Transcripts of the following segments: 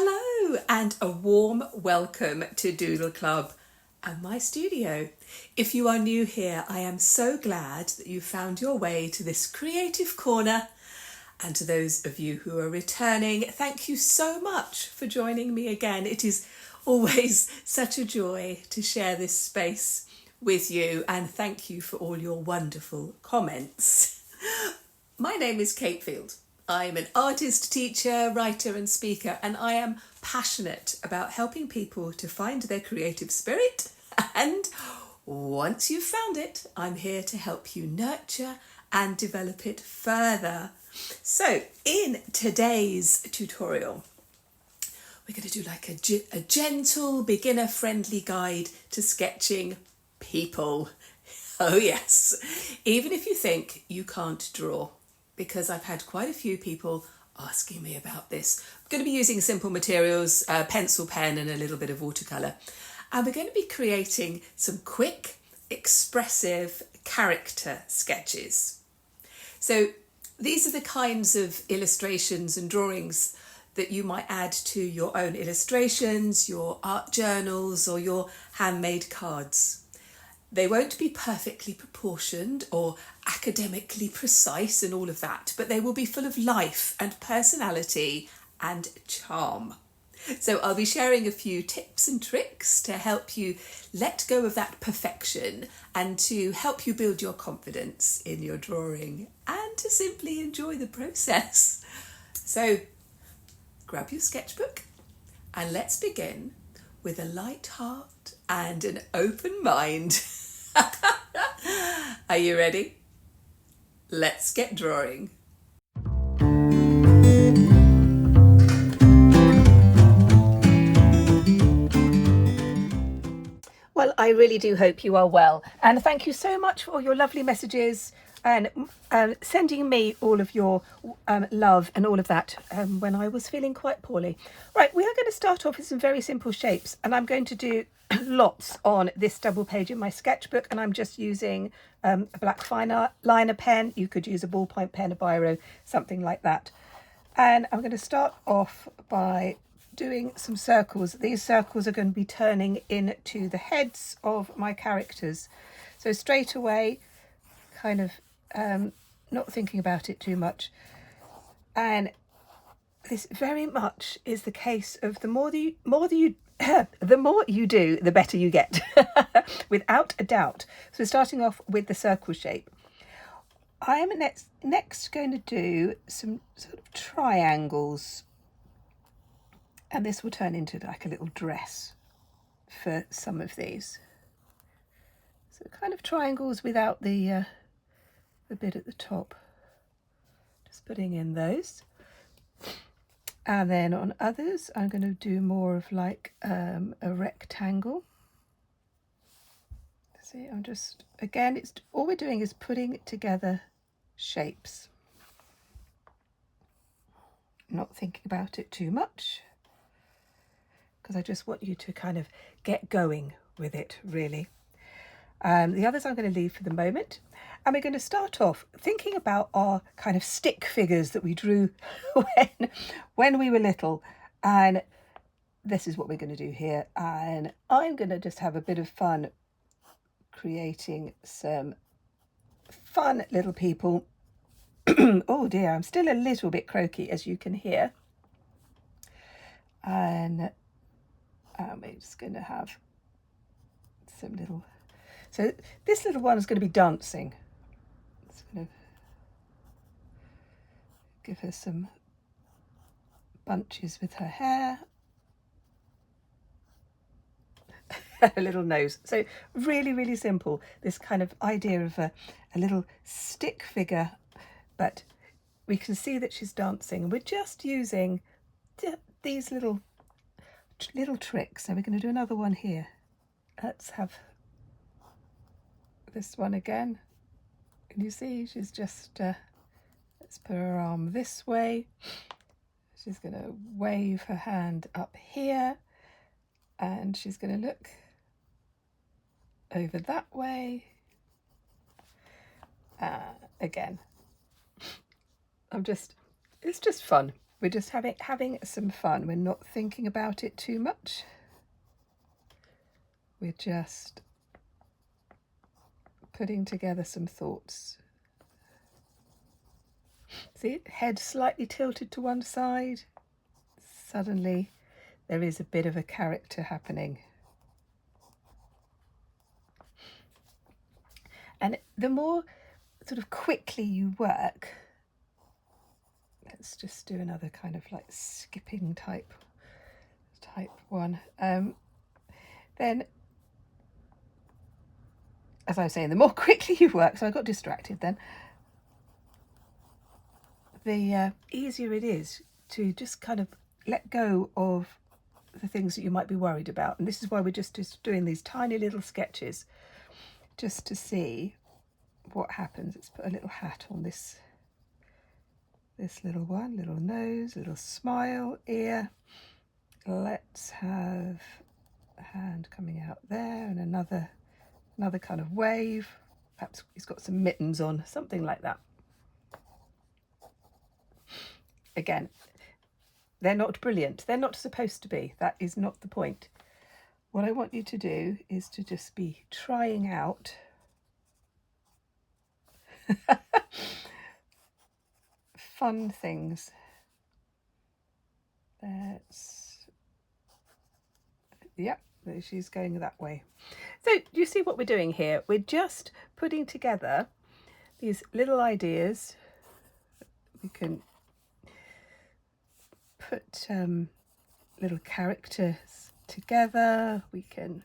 Hello and a warm welcome to Doodle Club and my studio. If you are new here, I am so glad that you found your way to this creative corner, and to those of you who are returning, thank you so much for joining me again. It is always such a joy to share this space with you, and thank you for all your wonderful comments. My name is Cate Field. I'm an artist, teacher, writer and speaker, and I am passionate about helping people to find their creative spirit, and once you've found it, I'm here to help you nurture and develop it further. So in today's tutorial, we're going to do like a gentle, beginner-friendly guide to sketching people. Oh yes, even if you think you can't draw, because I've had quite a few people asking me about this. I'm going to be using simple materials, pencil, pen and a little bit of watercolour. And we're going to be creating some quick, expressive character sketches. So these are the kinds of illustrations and drawings that you might add to your own illustrations, your art journals or your handmade cards. They won't be perfectly proportioned or academically precise and all of that, but they will be full of life and personality and charm. So I'll be sharing a few tips and tricks to help you let go of that perfection and to help you build your confidence in your drawing and to simply enjoy the process. So grab your sketchbook and let's begin with a light heart and an open mind. Are you ready? Let's get drawing. Well, I really do hope you are well, and thank you so much for all your lovely messages and sending me all of your love and all of that when I was feeling quite poorly. Right, we are going to start off with some very simple shapes, and I'm going to do lots on this double page in my sketchbook, and I'm just using a black fine liner pen. You could use a ballpoint pen, a biro, something like that. And I'm going to start off by doing some circles. These circles are going to be turning into the heads of my characters. So straight away, kind of not thinking about it too much. And this very much is the case of the more you do, the better you get, without a doubt. So starting off with the circle shape. I am next going to do some sort of triangles, and this will turn into like a little dress for some of these. So kind of triangles without the bit at the top. Just putting in those. And then on others, I'm going to do more of like a rectangle. See, I'm just, again, it's all we're doing is putting together shapes. Not thinking about it too much, because I just want you to kind of get going with it, really. The others I'm going to leave for the moment. And we're going to start off thinking about our kind of stick figures that we drew when we were little. And this is what we're going to do here. And I'm going to just have a bit of fun creating some fun little people. Oh dear, I'm still a little bit croaky, as you can hear. And we're just going to have some little... So this little one is going to be dancing. It's going to give her some bunches with her hair. A little nose. So really, really simple. This kind of idea of a little stick figure, but we can see that she's dancing. We're just using these little tricks. So we're going to do another one here. Let's have this one again. Can you see? She's just, let's put her arm this way. She's going to wave her hand up here, and she's going to look over that way. Again, it's just fun. we're just having some fun. We're not thinking about it too much. We're just putting together some thoughts. See, head slightly tilted to one side. Suddenly there is a bit of a character happening. And the more sort of quickly you work, let's just do another kind of like skipping type one. Then, as I was saying, the more quickly you work, so I got distracted then, the easier it is to just kind of let go of the things that you might be worried about. And this is why we're just doing these tiny little sketches, just to see what happens. Let's put a little hat on this little one, little nose, little smile, ear. Let's have a hand coming out there and another kind of wave. Perhaps he's got some mittens on, something like that. Again, they're not brilliant. They're not supposed to be. That is not the point. What I want you to do is to just be trying out fun things. Yep, she's going that way. So you see what we're doing here? We're just putting together these little ideas. We can put little characters together. We can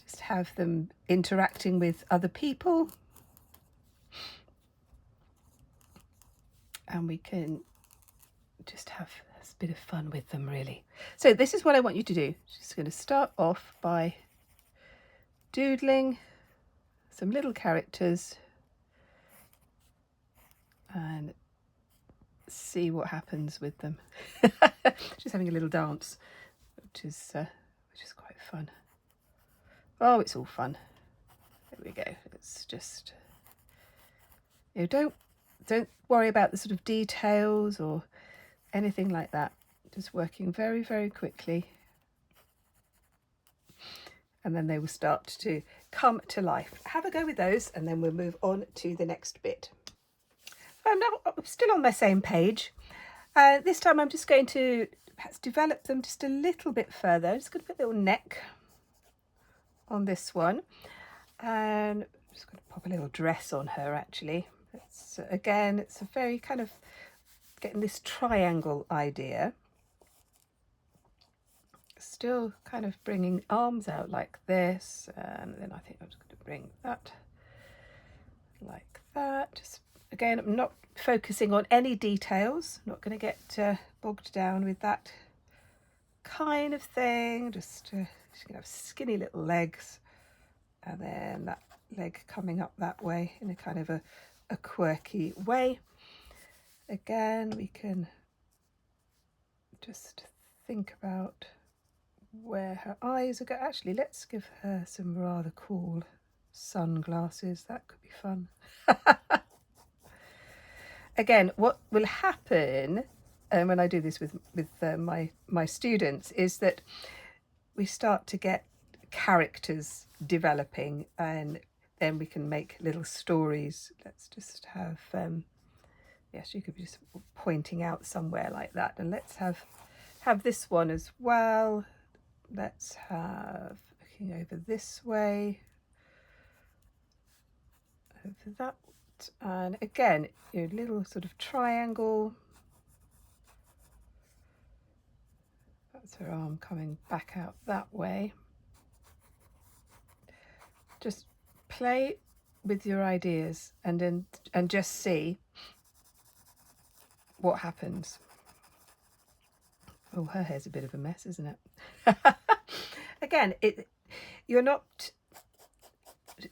just have them interacting with other people. And we can just have a bit of fun with them, really. So this is what I want you to do. Just going to start off by doodling some little characters and see what happens with them. Just having a little dance, which is quite fun. Oh, it's all fun. There we go. It's just, you know, don't worry about the sort of details or anything like that. Just working very, very quickly. And then they will start to come to life. Have a go with those and then we'll move on to the next bit. I'm now still on my same page. This time I'm just going to perhaps develop them just a little bit further. I'm just going to put a little neck on this one. And I'm just going to pop a little dress on her actually. Again, it's a very kind of getting this triangle idea. Still kind of bringing arms out like this, and then I think I'm just going to bring that like that. Just again, I'm not focusing on any details. I'm not going to get bogged down with that kind of thing. Just going to have skinny little legs, and then that leg coming up that way in a kind of a quirky way. Again, we can just think about where her eyes are going. Actually, let's give her some rather cool sunglasses. That could be fun. Again, what will happen when I do this with my students is that we start to get characters developing, and then we can make little stories. Let's just have yes, you could be just pointing out somewhere like that, and let's have this one as well. Let's have looking over this way, over that, and again, your little sort of triangle. That's her arm coming back out that way. Just play with your ideas and just see what happens. Oh, her hair's a bit of a mess, isn't it? Again, you're not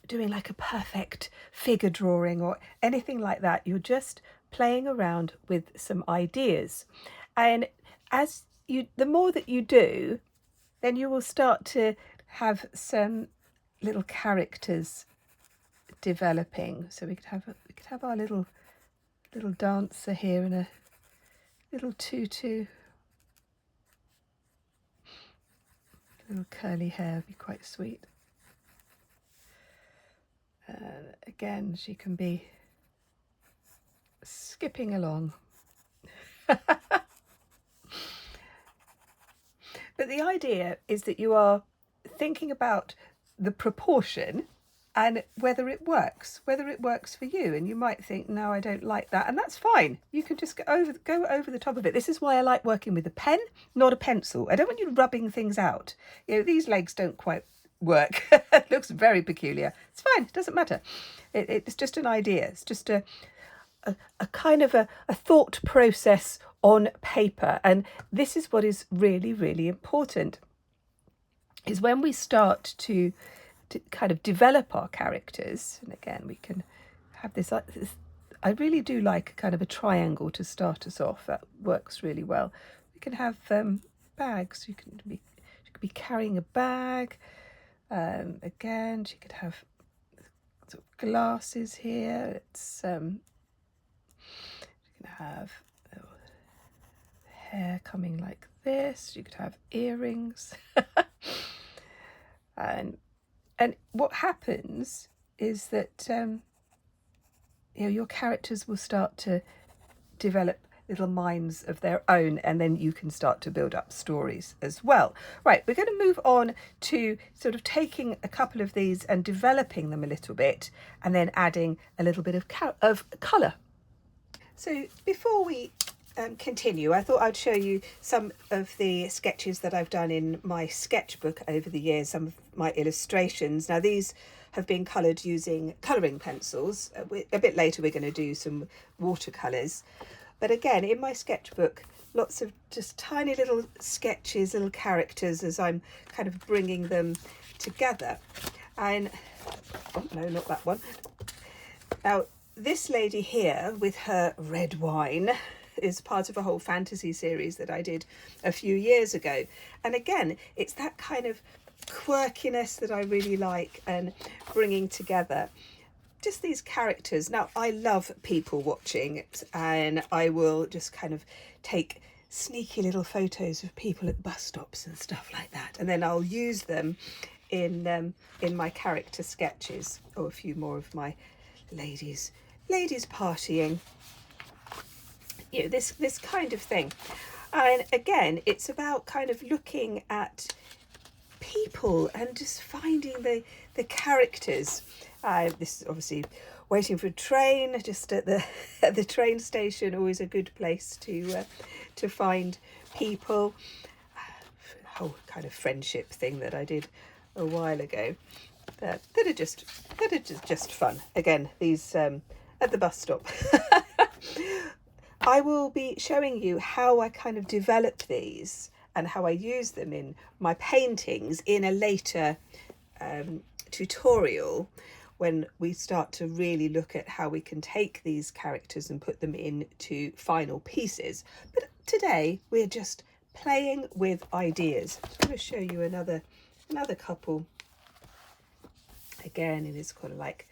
doing like a perfect figure drawing or anything like that. You're just playing around with some ideas. And the more that you do, then you will start to have some little characters developing. So we could have our little little dancer here in a little tutu. Little curly hair would be quite sweet. Again, she can be skipping along. But the idea is that you are thinking about the proportion and whether it works for you. And you might think, no, I don't like that. And that's fine. You can just go over the top of it. This is why I like working with a pen, not a pencil. I don't want you rubbing things out. You know, these legs don't quite work. It looks very peculiar. It's fine. It doesn't matter. It's just an idea. It's just a kind of a thought process on paper. And this is what is really, really important, is when we start to kind of develop our characters. And again, we can have this, I really do like kind of a triangle to start us off. That works really well. We can have bags. You could be carrying a bag. Again, she could have sort of glasses here. It's you can have hair coming like this. You could have earrings. And what happens is that you know, your characters will start to develop little minds of their own, and then you can start to build up stories as well. Right, we're going to move on to sort of taking a couple of these and developing them a little bit, and then adding a little bit of colour. So before we continue, I thought I'd show you some of the sketches that I've done in my sketchbook over the years, some of my illustrations. Now these have been coloured using colouring pencils. A bit later we're going to do some watercolours. But again, in my sketchbook, lots of just tiny little sketches, little characters as I'm kind of bringing them together. And, oh no, not that one. Now, this lady here with her red wine is part of a whole fantasy series that I did a few years ago. And again, it's that kind of quirkiness that I really like, and bringing together just these characters. Now, I love people watching, and I will just kind of take sneaky little photos of people at bus stops and stuff like that, and then I'll use them in my character sketches, or a few more of my ladies partying. You know, this kind of thing. And again, it's about kind of looking at people and just finding the characters. This is obviously waiting for a train, just at the train station, always a good place to find people. A whole kind of friendship thing that I did a while ago, that are just fun. Again, these at the bus stop. I will be showing you how I kind of develop these and how I use them in my paintings in a later tutorial, when we start to really look at how we can take these characters and put them into final pieces. But today we're just playing with ideas. I'm going to show you another couple. Again, in this kind of like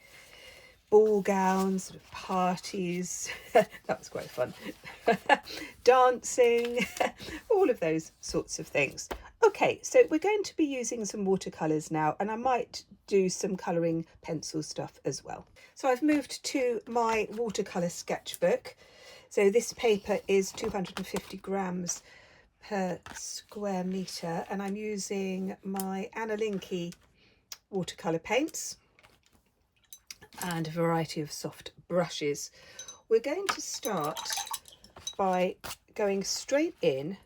ball gowns, sort of parties. That was quite fun. Dancing, all of those sorts of things. Okay, so we're going to be using some watercolours now, and I might do some colouring pencil stuff as well. So I've moved to my watercolour sketchbook. So this paper is 250 grams per square metre, and I'm using my Anna Linky watercolour paints and a variety of soft brushes. We're going to start by going straight in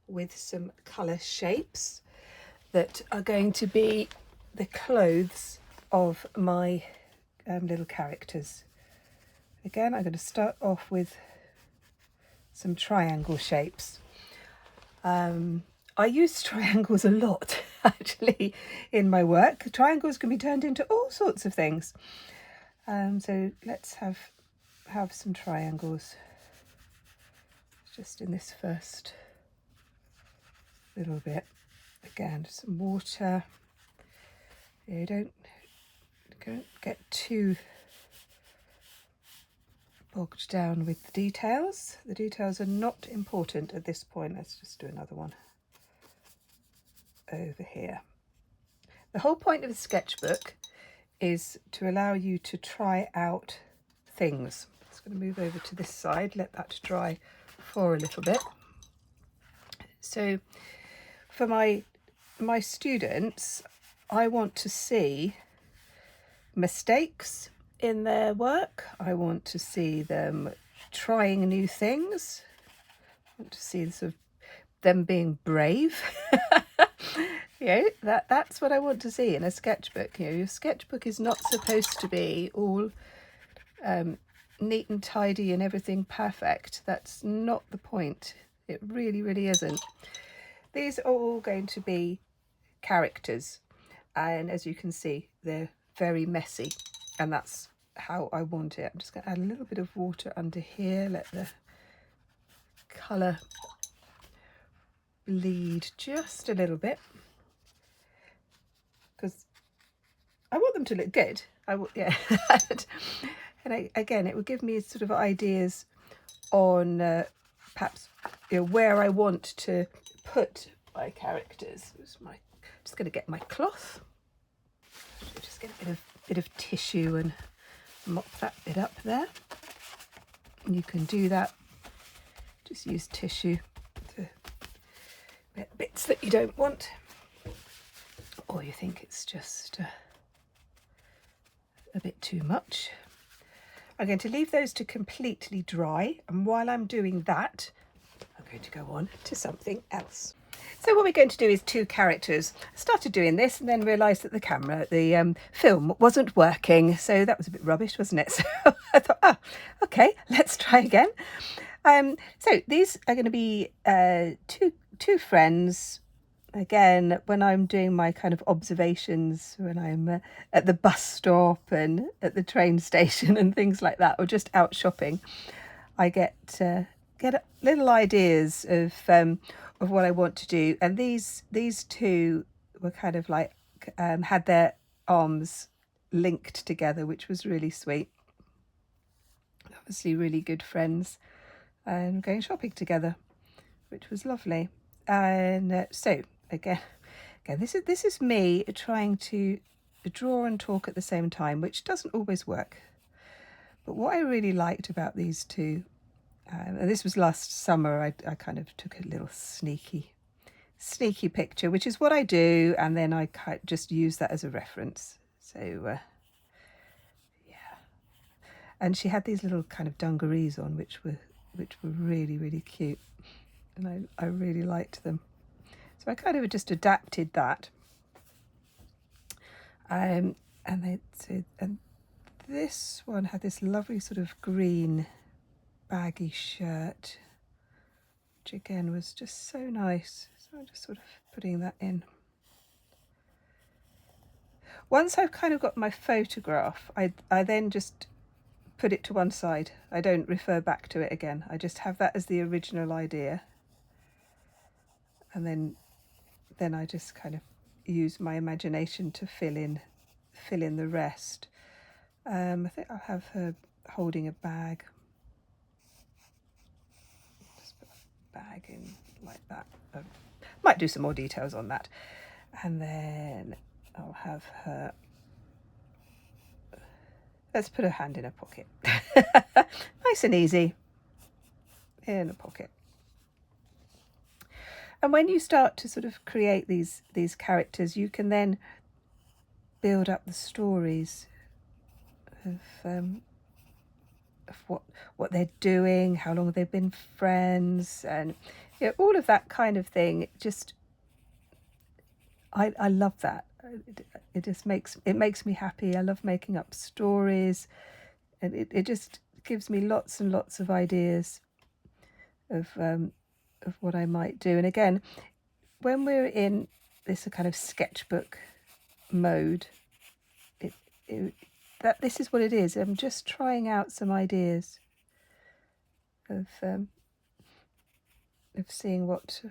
with some colour shapes that are going to be the clothes of my little characters. Again, I'm going to start off with some triangle shapes. I use triangles a lot actually in my work. Triangles can be turned into all sorts of things. So let's have some triangles just in this first little bit. Again, some water. You don't get too bogged down with the details. The details are not important at this point. Let's just do another one over here. The whole point of a sketchbook is to allow you to try out things. I'm just going to move over to this side, let that dry for a little bit. So for my students, I want to see mistakes in their work. I want to see them trying new things. I want to see sort of them being brave. That's what I want to see in a sketchbook. Your sketchbook is not supposed to be all neat and tidy and everything perfect. That's not the point. It really, really isn't. These are all going to be characters, and as you can see, they're very messy, and that's how I want it. I'm just going to add a little bit of water under here, let the colour bleed just a little bit, because I want them to look good. And again, it would give me sort of ideas on perhaps where I want to put my characters. Just going to get my cloth. Just get a bit of tissue and mop that bit up there. And you can do that. Just use tissue to get bits that you don't want, or you think it's just a bit too much. I'm going to leave those to completely dry, and while I'm doing that, I'm going to go on to something else. So what we're going to do is two characters. I started doing this and then realised that the film wasn't working, so that was a bit rubbish, wasn't it? So I thought, oh, okay, let's try again. So these are going to be two friends. Again, when I'm doing my kind of observations, when I'm at the bus stop and at the train station and things like that, or just out shopping, I get little ideas of what I want to do. And these two were kind of like had their arms linked together, which was really sweet. Obviously, really good friends, and going shopping together, which was lovely. And so. Again, this is me trying to draw and talk at the same time, which doesn't always work. But what I really liked about these two, and this was last summer, I kind of took a little sneaky picture, which is what I do, and then I just use that as a reference. So yeah, and she had these little kind of dungarees on, which were really, really cute, and I really liked them. So I kind of just adapted that. And this one had this lovely sort of green baggy shirt, which again was just so nice. So I'm just sort of putting that in. Once I've kind of got my photograph, I then just put it to one side. I don't refer back to it again. I just have that as the original idea. And then I just kind of use my imagination to fill in the rest. I think I'll have her holding a bag. Just put a bag in like that. Might do some more details on that. And then I'll have her. Let's put her hand in a pocket. Nice and easy. In a pocket. And when you start to sort of create these characters, you can then build up the stories of what they're doing, how long they've been friends, and all of that kind of thing. Just I love that. It just makes me happy. I love making up stories, and it just gives me lots and lots of ideas of what I might do. And again, when we're in this kind of sketchbook mode, this is what it is. I'm just trying out some ideas of seeing what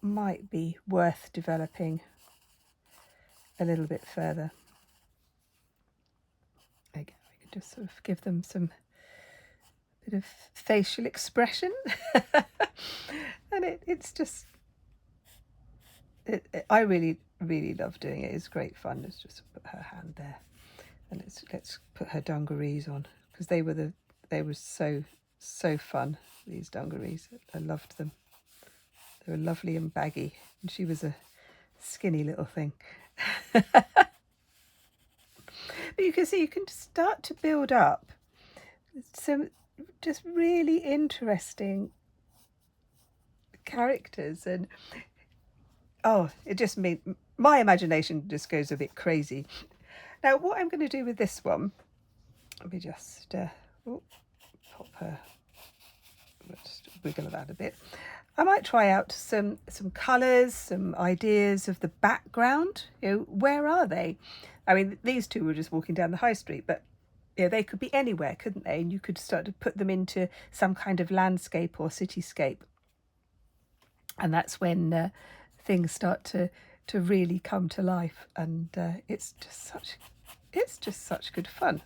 might be worth developing a little bit further. Again, we just sort of give them some bit of facial expression. And it's just, I really love doing it. It's great fun. Let's just put her hand there, and let's put her dungarees on, because they were so fun, these dungarees. I loved them. They were lovely and baggy, and she was a skinny little thing. But you can see, you can start to build up some just really interesting characters, and it just made my imagination just goes a bit crazy. Now, what I'm going to do with this one, let me just pop her, let's wiggle that a bit. I might try out some colours, some ideas of the background. Where are they? I mean, these two were just walking down the high street, but they could be anywhere, couldn't they? And you could start to put them into some kind of landscape or cityscape. And that's when things start to really come to life, and it's just such good fun.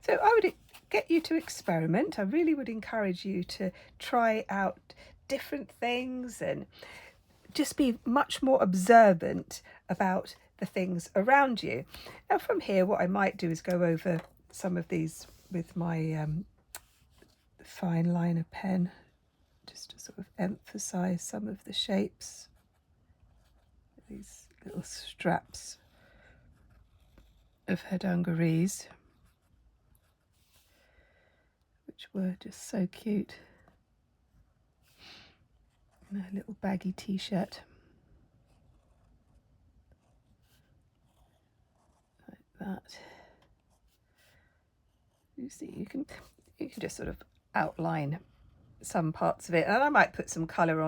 So I would get you to experiment. I really would encourage you to try out different things and just be much more observant about the things around you. Now, from here, what I might do is go over some of these with my fine liner pen, just to sort of emphasize some of the shapes, these little straps of her dungarees, which were just so cute. And a little baggy t-shirt, like that. You see, you can just sort of outline some parts of it, and I might put some colour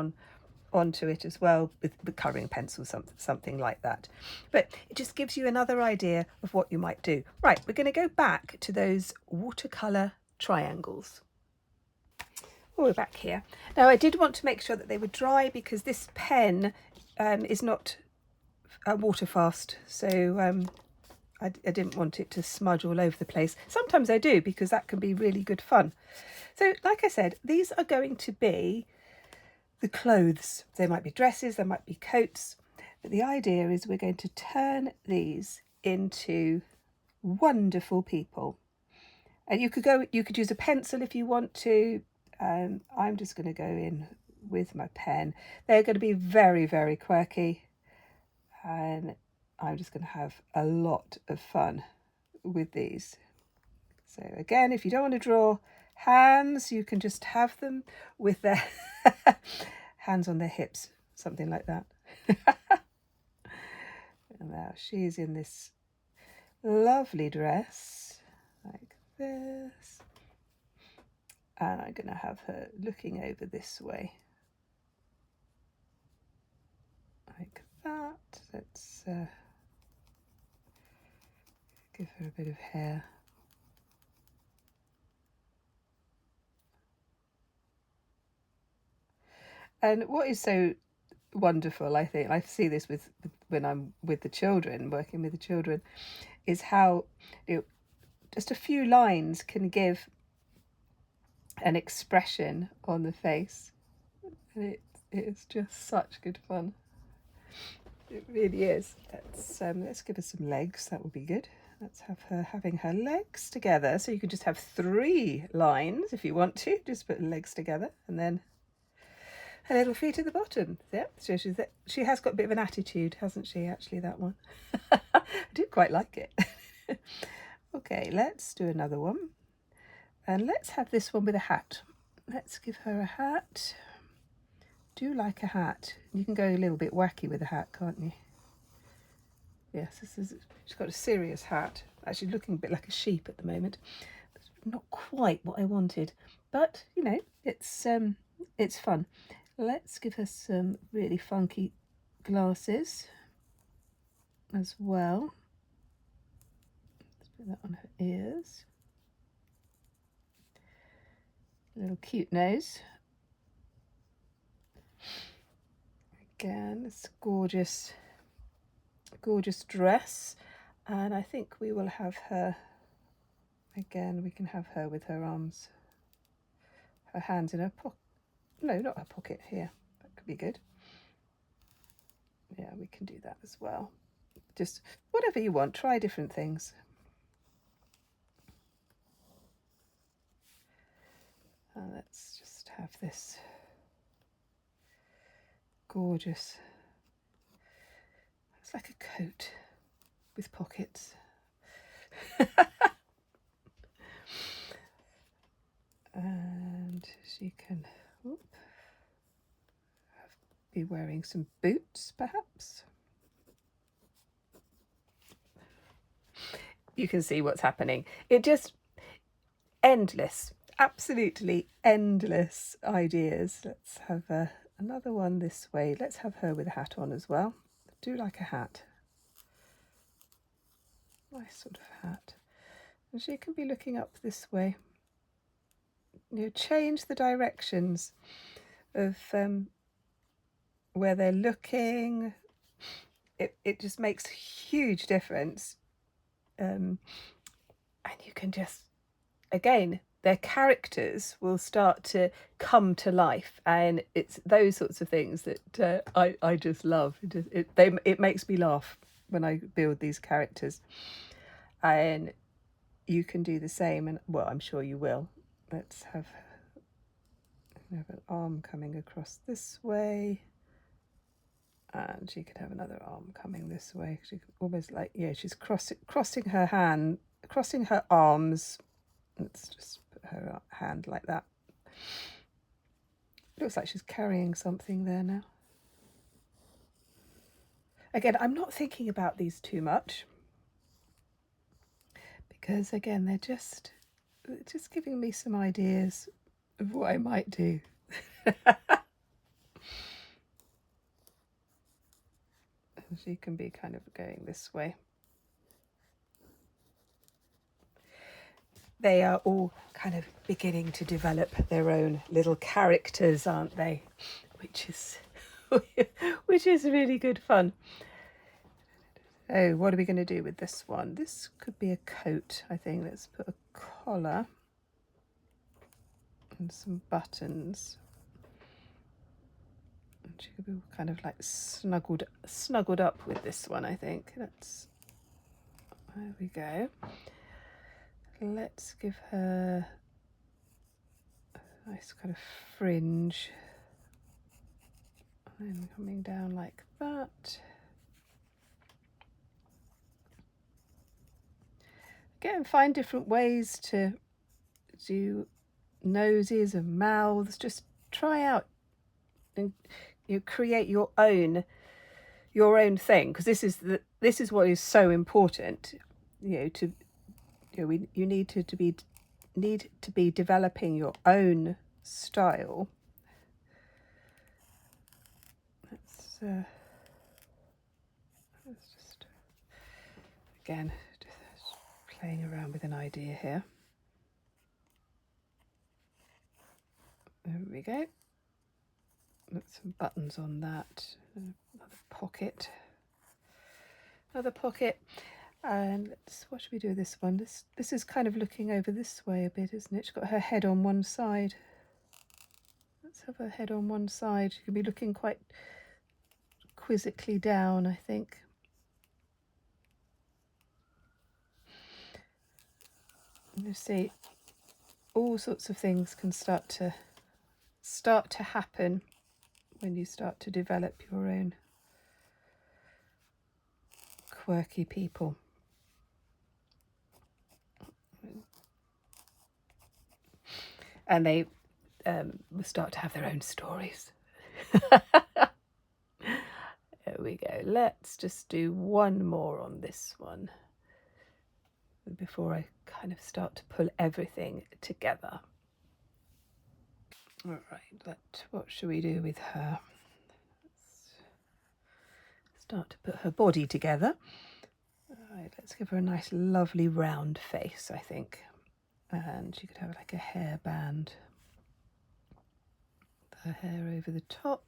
onto it as well with colouring pencil, something like that. But it just gives you another idea of what you might do. Right, we're going to go back to those watercolour triangles. We're back here. Now, I did want to make sure that they were dry, because this pen is not water fast, so I didn't want it to smudge all over the place. Sometimes I do, because that can be really good fun. So, like I said, these are going to be the clothes. They might be dresses, they might be coats, but the idea is we're going to turn these into wonderful people. And you could use a pencil if you want to. I'm just going to go in with my pen. They're going to be very, very quirky, and I'm just going to have a lot of fun with these. So again, if you don't want to draw hands, you can just have them with their hands on their hips, something like that. And now she's in this lovely dress like this, and I'm going to have her looking over this way like that. Let's give her a bit of hair. And what is so wonderful, I think, I see this when I'm with the children, working with the children, is how just a few lines can give an expression on the face. And it's just such good fun. It really is. Let's give her some legs. That would be good. Let's have her having her legs together. So you can just have 3 lines if you want to. Just put legs together, and then her little feet at the bottom. Yep. So she has got a bit of an attitude, hasn't she? Actually, that one. I do quite like it. Okay, let's do another one, and let's have this one with a hat. Let's give her a hat. Do like a hat. You can go a little bit wacky with a hat, can't you? Yes, she's got a serious hat. Actually looking a bit like a sheep at the moment. It's not quite what I wanted, but you know, it's fun. Let's give her some really funky glasses as well. Let's put that on her ears. A little cute nose. Again, this gorgeous dress, and I think we will have her Again, we can have her with her arms, her hands in her pocket. No, not her pocket, here. That could be good. Yeah, we can do that as well. Just whatever you want, try different things. Let's just have this gorgeous, it's like a coat with pockets. And she can be wearing some boots, perhaps. You can see what's happening. It just endless, absolutely endless ideas. Let's have another one this way. Let's have her with a hat on as well. Do like a hat. Nice sort of hat. And she can be looking up this way. You know, change the directions of where they're looking. It just makes a huge difference. And you can just, again, their characters will start to come to life, and it's those sorts of things that I just love. It makes me laugh when I build these characters, and you can do the same. And well, I'm sure you will. Let's have an arm coming across this way, and she could have another arm coming this way. She could almost like, yeah, she's crossing her arms. Let's just put her hand like that. Looks like she's carrying something there now. Again, I'm not thinking about these too much, because again, they're just giving me some ideas of what I might do. And she can be kind of going this way. They are all kind of beginning to develop their own little characters, aren't they? Which is really good fun. Oh, what are we going to do with this one? This could be a coat, I think. Let's put a collar and some buttons. And she could be kind of like snuggled up with this one, I think. There we go. Let's give her a nice kind of fringe, and then coming down like that. Again, find different ways to do noses and mouths. Just try out and you create your own thing, because this is what is so important. You need to be developing your own style. Let's just again just playing around with an idea here. There we go. Put some buttons on that. Another pocket. And what should we do with this one? This is kind of looking over this way a bit, isn't it? She's got her head on one side. Let's have her head on one side. She can be looking quite quizzically down, I think. And you see, all sorts of things can start to happen when you start to develop your own quirky people. And they will start to have their own stories. There we go. Let's just do one more on this one before I kind of start to pull everything together. All right, what should we do with her? Let's start to put her body together. All right, let's give her a nice, lovely round face, I think. And she could have like a hairband. Her hair over the top.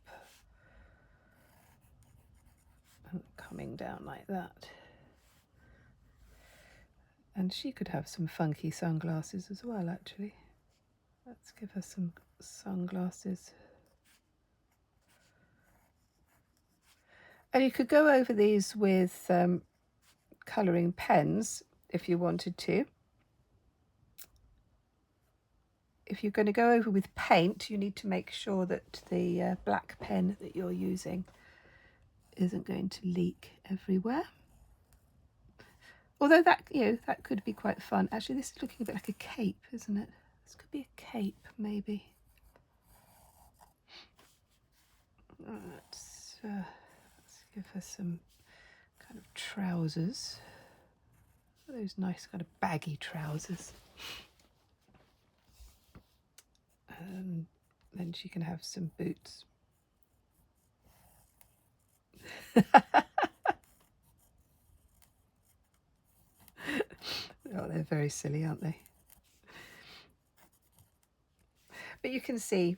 And coming down like that. And she could have some funky sunglasses as well, actually. Let's give her some sunglasses. And you could go over these with colouring pens if you wanted to. If you're going to go over with paint, you need to make sure that the black pen that you're using isn't going to leak everywhere. Although that, that could be quite fun. Actually, this is looking a bit like a cape, isn't it? This could be a cape, maybe. Let's give her some kind of trousers. Those nice kind of baggy trousers. Then she can have some boots. Oh, they're very silly, aren't they? But you can see,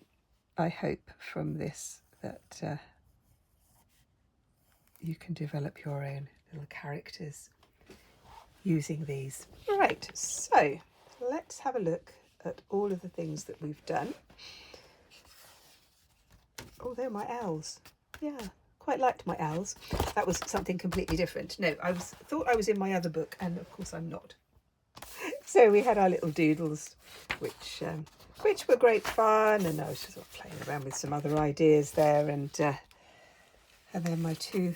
I hope, from this that you can develop your own little characters using these. Right, so let's have a look at all of the things that we've done. Oh, they're my owls. Yeah, quite liked my owls. That was something completely different. No, I thought I was in my other book, and of course I'm not. So we had our little doodles, which were great fun, and I was just sort of playing around with some other ideas there, and then my two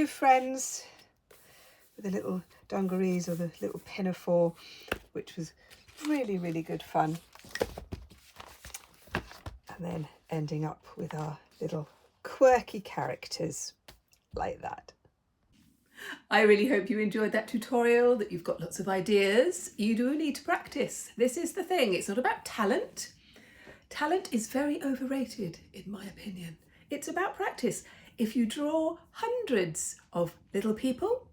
friends with the little dungarees or the little pinafore, which was really, really good fun. And then ending up with our little quirky characters like that. I really hope you enjoyed that tutorial, that you've got lots of ideas. You do need to practice. This is the thing. It's not about talent. Talent is very overrated, in my opinion. It's about practice. If you draw hundreds of little people,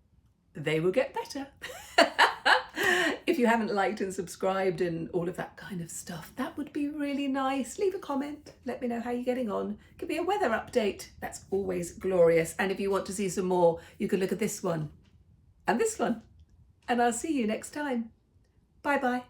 they will get better. If you haven't liked and subscribed and all of that kind of stuff, that would be really nice. Leave a comment. Let me know how you're getting on. Give me a weather update. That's always glorious. And if you want to see some more, you can look at this one and this one. And I'll see you next time. Bye-bye.